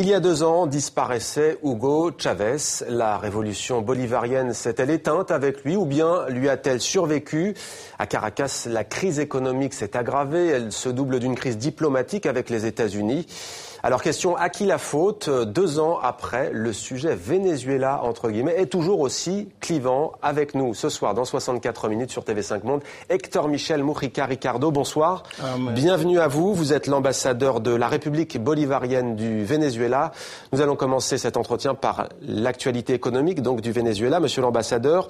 Il y a 2 ans, disparaissait Hugo Chavez. La révolution bolivarienne s'est-elle éteinte avec lui ou bien lui a-t-elle survécu? À Caracas, la crise économique s'est aggravée. Elle se double d'une crise diplomatique avec les États-Unis. Alors question, à qui la faute? 2 ans après, le sujet Venezuela, entre guillemets, est toujours aussi clivant. Avec nous ce soir, dans 64 minutes sur TV5 Monde, Héctor Michel Mujica Ricardo, bonsoir. Bienvenue à vous. Vous êtes l'ambassadeur de la République bolivarienne du Venezuela. Nous allons commencer cet entretien par l'actualité économique donc du Venezuela. Monsieur l'ambassadeur,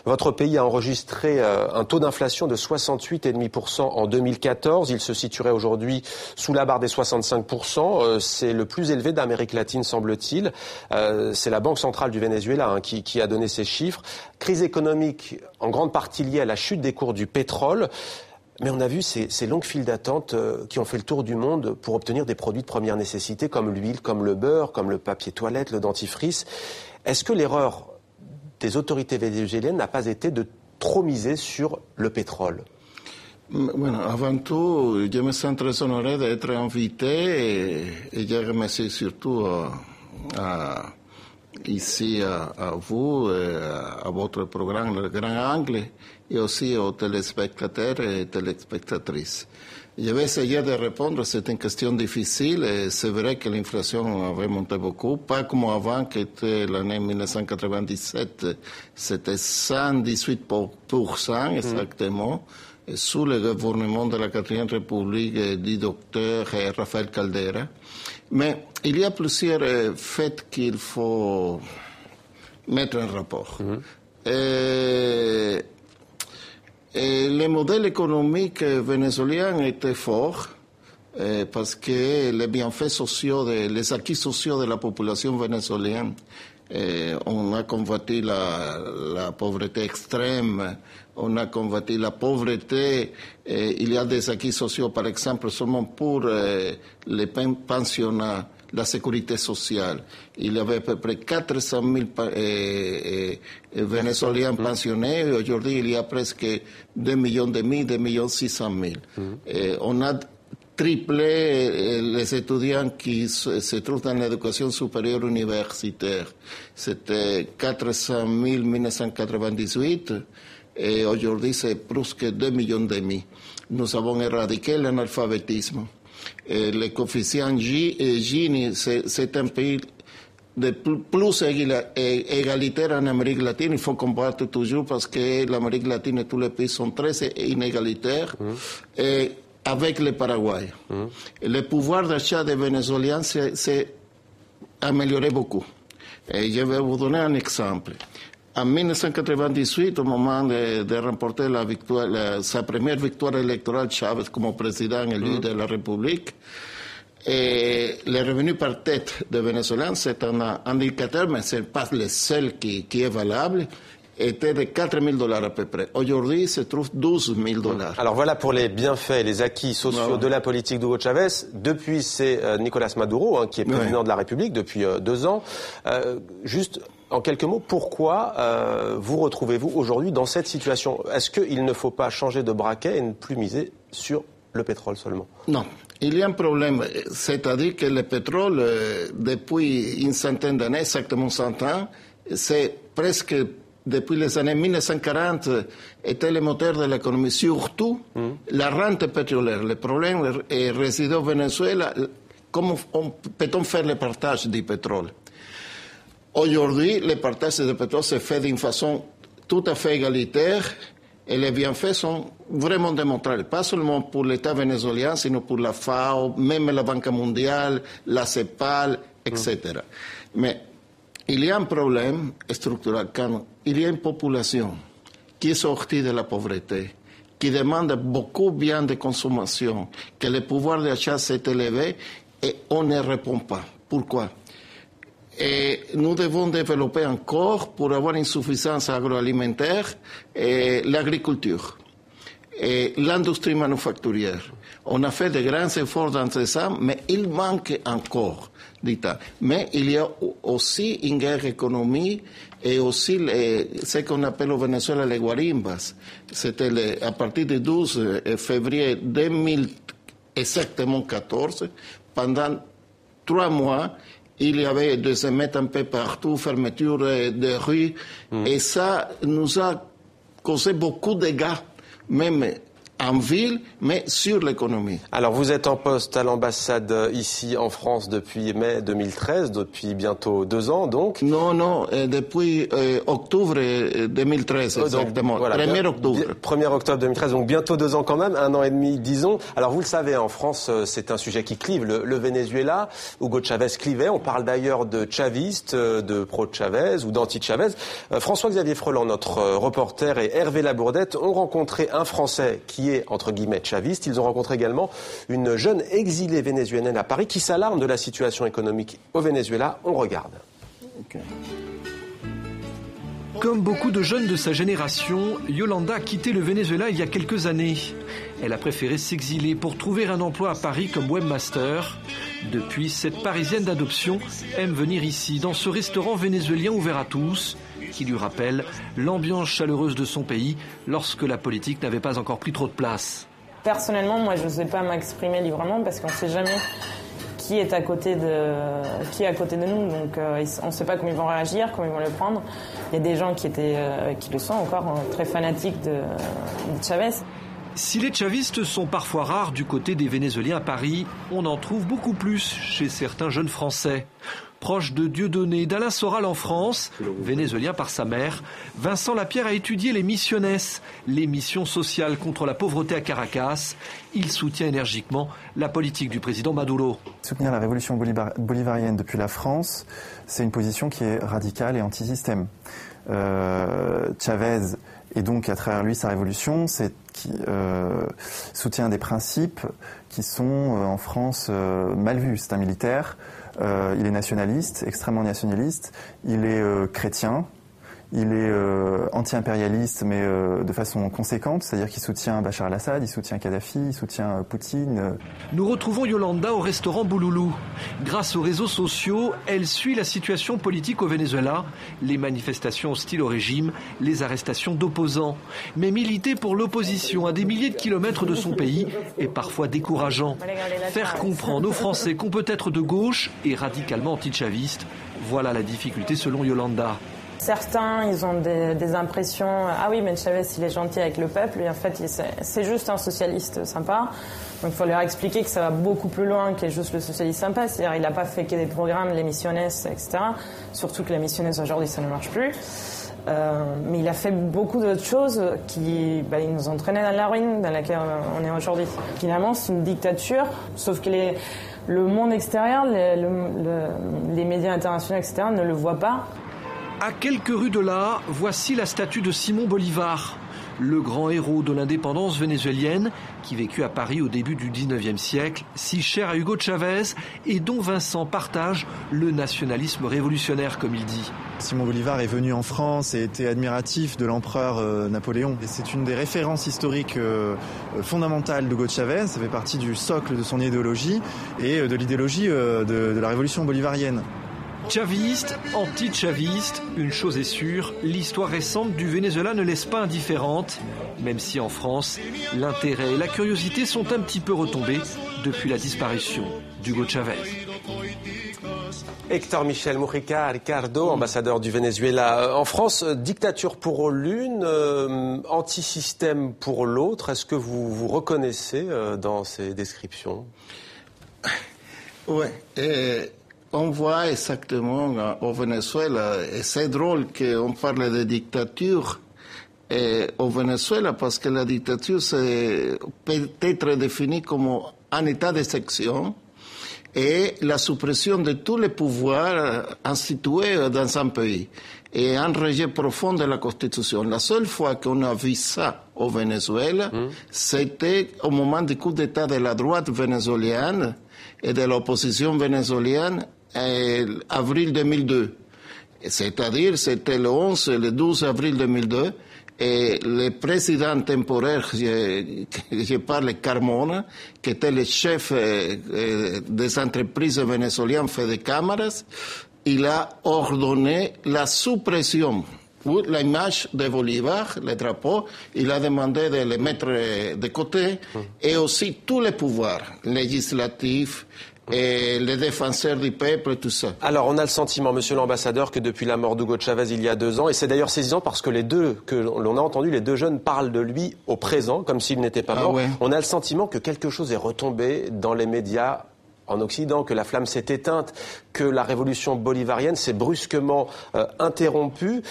votre pays a enregistré un taux d'inflation de 68,5% en 2014. Il se situerait aujourd'hui sous la barre des 65%. C'est le plus élevé d'Amérique latine, semble-t-il. C'est la Banque centrale du Venezuela qui a donné ces chiffres. Crise économique en grande partie liée à la chute des cours du pétrole. Mais on a vu ces longues files d'attente qui ont fait le tour du monde pour obtenir des produits de première nécessité comme l'huile, comme le beurre, comme le papier toilette, le dentifrice. Est-ce que l'erreur des autorités vénézuéliennes n'a pas été de trop miser sur le pétrole? Bueno, avant tout, je me sens très honoré d'être invité et je remercie surtout ici à vous, à votre programme Le Grand Angle et aussi aux téléspectateurs et téléspectatrices. Je vais essayer de répondre, c'est une question difficile et c'est vrai que l'inflation a remonté beaucoup, pas comme avant qui était l'année 1997, c'était 118% exactement. Sous le gouvernement de la 4e République du docteur Rafael Caldera. Mais il y a plusieurs faits qu'il faut mettre en rapport. Le modèle économique vénézuélien était fort parce que les bienfaits sociaux, les acquis sociaux de la population vénézuélienne, on a combattu la pauvreté extrême, on a combattu la pauvreté. Il y a des acquis sociaux, par exemple, seulement pour les pensionnats, la sécurité sociale. Il y avait à peu près 400 000 Vénézuéliens pensionnés et aujourd'hui il y a presque 2,5 millions, 2,6 millions. On a triplé les étudiants qui se trouvent dans l'éducation supérieure universitaire. C'était 400 000 en 1998 et aujourd'hui c'est presque 2,5 millions. Nous avons éradiqué l'analphabétisme. Le coefficient Gini, c'est un pays de plus égalitaire en Amérique latine. Il faut combattre toujours parce que l'Amérique latine et tous les pays sont très inégalitaires. Et avec le Paraguay. Le pouvoir d'achat des Vénézuéliens s'est amélioré beaucoup. Et je vais vous donner un exemple. En 1998, au moment de remporter sa première victoire électorale, Chávez comme président élu de la République, et le revenu par tête des Vénézuéliens, c'est un indicateur, mais ce n'est pas le seul qui est valable, était de $4,000 à peu près. Aujourd'hui, il se trouve $12,000. Alors voilà pour les bienfaits et les acquis sociaux de la politique d'Hugo Chavez. Depuis, c'est Nicolás Maduro qui est président de la République depuis 2 ans. Juste en quelques mots, pourquoi vous retrouvez-vous aujourd'hui dans cette situation? Est-ce qu'il ne faut pas changer de braquet et ne plus miser sur le pétrole seulement? Non. Il y a un problème, c'est-à-dire que le pétrole, depuis une centaine d'années, exactement 100 ans, c'est presque depuis les années 1940, était le moteur de l'économie, surtout la rente pétrolière. Le problème réside au Venezuela. Comment peut-on faire le partage du pétrole? Aujourd'hui, le partage du pétrole se fait d'une façon tout à fait égalitaire et les bienfaits sont vraiment démontrés, pas seulement pour l'État vénézuélien, sinon pour la FAO, même la Banque mondiale, la CEPAL, etc. Mais il y a un problème structurel quand il y a une population qui est sortie de la pauvreté, qui demande beaucoup de biens de consommation, que le pouvoir d'achat s'est élevé et on ne répond pas. Pourquoi? Et nous devons développer encore, pour avoir une suffisance agroalimentaire, l'agriculture et l'industrie manufacturière. On a fait de grands efforts dans ce sens, mais il manque encore d'État. Mais il y a aussi une guerre économique et aussi ce qu'on appelle au Venezuela les guarimbas. C'était à partir du 12 février 2014, pendant 3 mois, il y avait des émeutes un peu partout, fermeture de rues, et ça nous a causé beaucoup de dégâts, même en ville, mais sur l'économie. Alors vous êtes en poste à l'ambassade ici en France depuis mai 2013, depuis bientôt 2 ans donc. Non, depuis octobre 2013 exactement, donc, voilà, 1er octobre. 1er octobre 2013, donc bientôt 2 ans quand même, 1 an et demi disons. Alors vous le savez, en France c'est un sujet qui clive, le Venezuela. Hugo Chavez clivait, on parle d'ailleurs de chavistes, de pro-Chavez ou d'anti-Chavez. François-Xavier Freland, notre reporter, et Hervé Labourdette ont rencontré un Français qui est, entre guillemets, chaviste. Ils ont rencontré également une jeune exilée vénézuélienne à Paris qui s'alarme de la situation économique au Venezuela. On regarde. Okay. Comme beaucoup de jeunes de sa génération, Yolanda a quitté le Venezuela il y a quelques années. Elle a préféré s'exiler pour trouver un emploi à Paris comme webmaster. Depuis, cette Parisienne d'adoption aime venir ici, dans ce restaurant vénézuélien ouvert à tous, qui lui rappelle l'ambiance chaleureuse de son pays lorsque la politique n'avait pas encore pris trop de place. Personnellement, moi, je ne sais pas m'exprimer librement parce qu'on ne sait jamais qui est à côté de nous. Donc, on ne sait pas comment ils vont réagir, comment ils vont le prendre. Il y a des gens qui le sont encore très fanatiques de Chavez. Si les chavistes sont parfois rares du côté des Vénézuéliens à Paris, on en trouve beaucoup plus chez certains jeunes Français. Proche de Dieudonné, d'Alain Soral en France, vénézuélien par sa mère, Vincent Lapierre a étudié les Misiones, les missions sociales contre la pauvreté à Caracas. Il soutient énergiquement la politique du président Maduro. Soutenir la révolution bolivarienne depuis la France, c'est une position qui est radicale et anti-système. Chavez, et donc à travers lui sa révolution, qui soutient des principes qui sont en France mal vus. C'est un militaire. Il est nationaliste, extrêmement nationaliste, il est chrétien, il est anti-impérialiste mais de façon conséquente, c'est-à-dire qu'il soutient Bachar el-Assad, il soutient Kadhafi, il soutient Poutine. Nous retrouvons Yolanda au restaurant Bouloulou. Grâce aux réseaux sociaux, elle suit la situation politique au Venezuela, les manifestations hostiles au régime, les arrestations d'opposants. Mais militer pour l'opposition à des milliers de kilomètres de son pays est parfois décourageant. Faire comprendre aux Français qu'on peut être de gauche et radicalement anti-chaviste, voilà la difficulté selon Yolanda. Certains, ils ont des impressions, ah oui, mais Chavez, il est gentil avec le peuple, et en fait, c'est juste un socialiste sympa. Donc, il faut leur expliquer que ça va beaucoup plus loin que juste le socialiste sympa. C'est-à-dire, il n'a pas fait que des programmes, les missionnes, etc. Surtout que les missionnes, aujourd'hui, ça ne marche plus. Mais il a fait beaucoup d'autres choses qui ils nous entraînaient dans la ruine dans laquelle on est aujourd'hui. Finalement, c'est une dictature, sauf que le monde extérieur, les médias internationaux, etc., ne le voient pas. À quelques rues de là, voici la statue de Simon Bolivar, le grand héros de l'indépendance vénézuélienne qui vécut à Paris au début du 19e siècle, si cher à Hugo Chavez et dont Vincent partage le nationalisme révolutionnaire, comme il dit. Simon Bolivar est venu en France et était admiratif de l'empereur Napoléon. Et c'est une des références historiques fondamentales d'Hugo Chavez, ça fait partie du socle de son idéologie et de l'idéologie de la révolution bolivarienne. Chaviste, anti-chaviste, une chose est sûre, l'histoire récente du Venezuela ne laisse pas indifférente, même si en France, l'intérêt et la curiosité sont un petit peu retombés depuis la disparition d'Hugo Chavez. Héctor Michel Mujica Ricardo, ambassadeur du Venezuela en France, dictature pour l'une, anti-système pour l'autre. Est-ce que vous vous reconnaissez dans ces descriptions? Oui. On voit exactement au Venezuela, et c'est drôle qu'on parle de dictature au Venezuela parce que la dictature peut être définie comme un état d'exception et la suppression de tous les pouvoirs institués dans un pays et un rejet profond de la Constitution. La seule fois qu'on a vu ça au Venezuela, c'était au moment du coup d'État de la droite vénézuélienne et de l'opposition vénézuélienne avril 2002. C'est-à-dire, c'était le 11 et le 12 avril 2002, et le président temporaire, je parle Carmona, qui était le chef des entreprises vénézuéliennes Fede Cámaras, il a ordonné la suppression l'image de Bolivar, le drapeau, il a demandé de le mettre de côté, et aussi tous les pouvoirs législatifs, et les défenseurs du peuple, tout ça. Alors, on a le sentiment, monsieur l'ambassadeur, que depuis la mort d'Hugo Chavez il y a 2 ans, et c'est d'ailleurs saisissant parce que l'on a entendu, les 2 jeunes parlent de lui au présent, comme s'il n'était pas mort. Ouais. On a le sentiment que quelque chose est retombé dans les médias en Occident, que la flamme s'est éteinte, que la révolution bolivarienne s'est brusquement interrompue.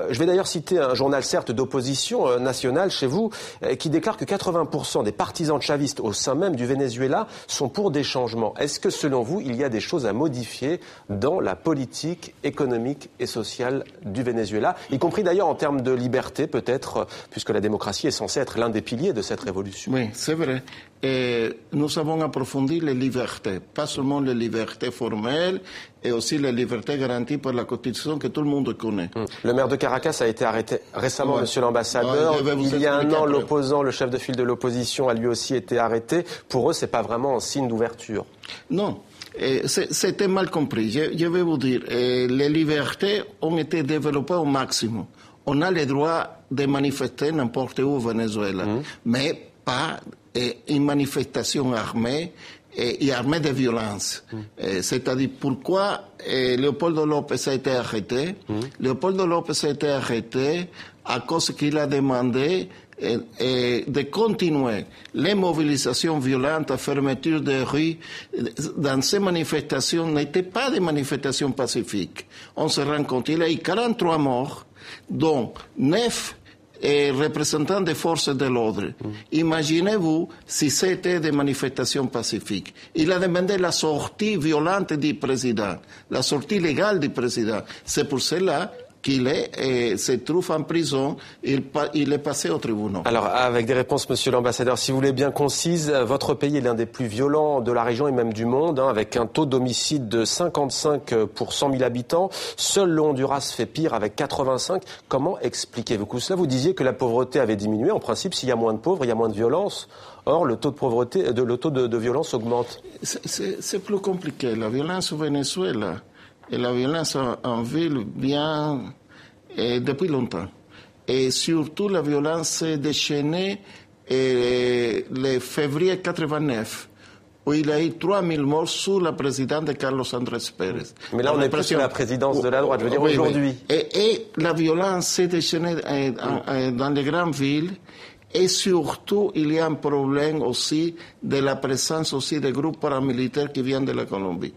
Je vais d'ailleurs citer un journal, certes, d'opposition nationale chez vous, qui déclare que 80% des partisans chavistes au sein même du Venezuela sont pour des changements. Est-ce que, selon vous, il y a des choses à modifier dans la politique économique et sociale du Venezuela, y compris d'ailleurs en termes de liberté, peut-être, puisque la démocratie est censée être l'un des piliers de cette révolution? Oui, c'est vrai. Et nous avons approfondi les libertés, pas seulement les libertés formelles, et aussi les libertés garanties par la Constitution que tout le monde connaît. Le maire de Caracas a été arrêté récemment, monsieur l'ambassadeur. Il y a un an, l'opposant, le chef de file de l'opposition, a lui aussi été arrêté. Pour eux, c'est pas vraiment un signe d'ouverture. Non. C'était mal compris. Je vais vous dire, les libertés ont été développées au maximum. On a le droit de manifester n'importe où au Venezuela, mais pas une manifestation armée et armée de violence. C'est-à-dire pourquoi Leopoldo López a été arrêté. Leopoldo López a été arrêté à cause qu'il a demandé de continuer les mobilisations violentes, la fermeture des rues. Dans ces manifestations n'étaient pas des manifestations pacifiques. On se rend compte, il y a eu 43 morts, dont 9 représentants des forces de l'ordre. Imaginez-vous si c'était des manifestations pacifiques. Il a demandé la sortie violente du président, la sortie légale du président. C'est pour cela qu'il se trouve en prison, il est passé au tribunal. Alors, avec des réponses, monsieur l'ambassadeur, si vous voulez bien concises, votre pays est l'un des plus violents de la région et même du monde, avec un taux d'homicide de 55 pour 100 000 habitants. Seul le Honduras fait pire avec 85. Comment expliquez-vous cela? Vous disiez que la pauvreté avait diminué. En principe, s'il y a moins de pauvres, il y a moins de violence. Or, le taux de pauvreté, le taux de violence augmente. C'est plus compliqué. La violence au Venezuela et la violence en ville vient depuis longtemps. Et surtout la violence déchaînée le février 89, où il y a eu 3000 morts sous la présidence de Carlos Andrés Pérez. Mais là, on n'est plus sur la présidence de la droite, je veux dire aujourd'hui. Et la violence s'est déchaînée dans les grandes villes. Et surtout, il y a un problème aussi de la présence aussi des groupes paramilitaires qui viennent de la Colombie.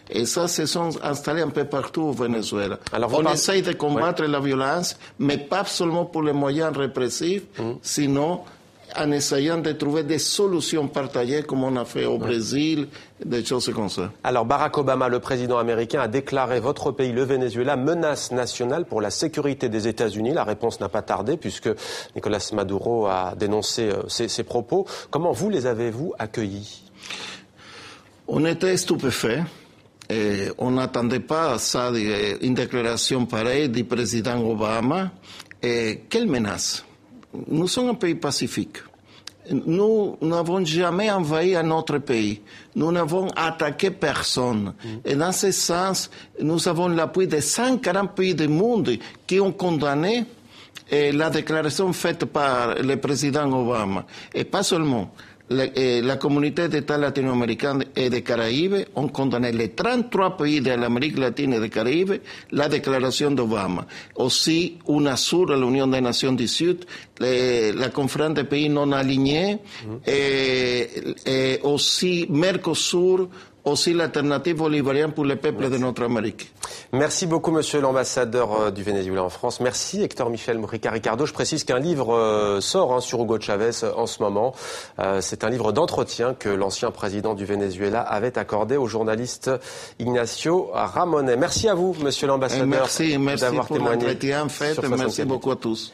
Et ça, se sont installés un peu partout au Venezuela. On essaye de combattre la violence, mais pas seulement pour les moyens répressifs, sinon en essayant de trouver des solutions partagées comme on a fait au Brésil, des choses comme ça. Alors Barack Obama, le président américain, a déclaré votre pays, le Venezuela, menace nationale pour la sécurité des États-Unis. La réponse n'a pas tardé puisque Nicolás Maduro a dénoncé ces propos. Comment vous les avez-vous accueillis? On était stupéfaits. On n'attendait pas ça, une déclaration pareille du président Obama. Quelle menace? Nous sommes un pays pacifique. Nous n'avons jamais envahi un autre pays. Nous n'avons attaqué personne. Et dans ce sens, nous avons l'appui de 140 pays du monde qui ont condamné la déclaration faite par le président Obama. Et pas seulement. La communauté d'États latino-américains et des Caraïbes ont condamné les 33 pays de l'Amérique latine et des Caraïbes la déclaration d'Obama. Aussi, UNASUR, l'Union des Nations du Sud, la conférence des pays non alignés, et aussi Mercosur, aussi l'alternative bolivarienne pour les peuples de notre Amérique. Merci beaucoup, monsieur l'ambassadeur du Venezuela en France. Merci, Héctor Michel Ricardo. Je précise qu'un livre sort sur Hugo Chavez en ce moment. C'est un livre d'entretien que l'ancien président du Venezuela avait accordé au journaliste Ignacio Ramonet. Merci à vous, monsieur l'ambassadeur, merci d'avoir pour témoigné. L'entretien fait. Merci beaucoup à tous.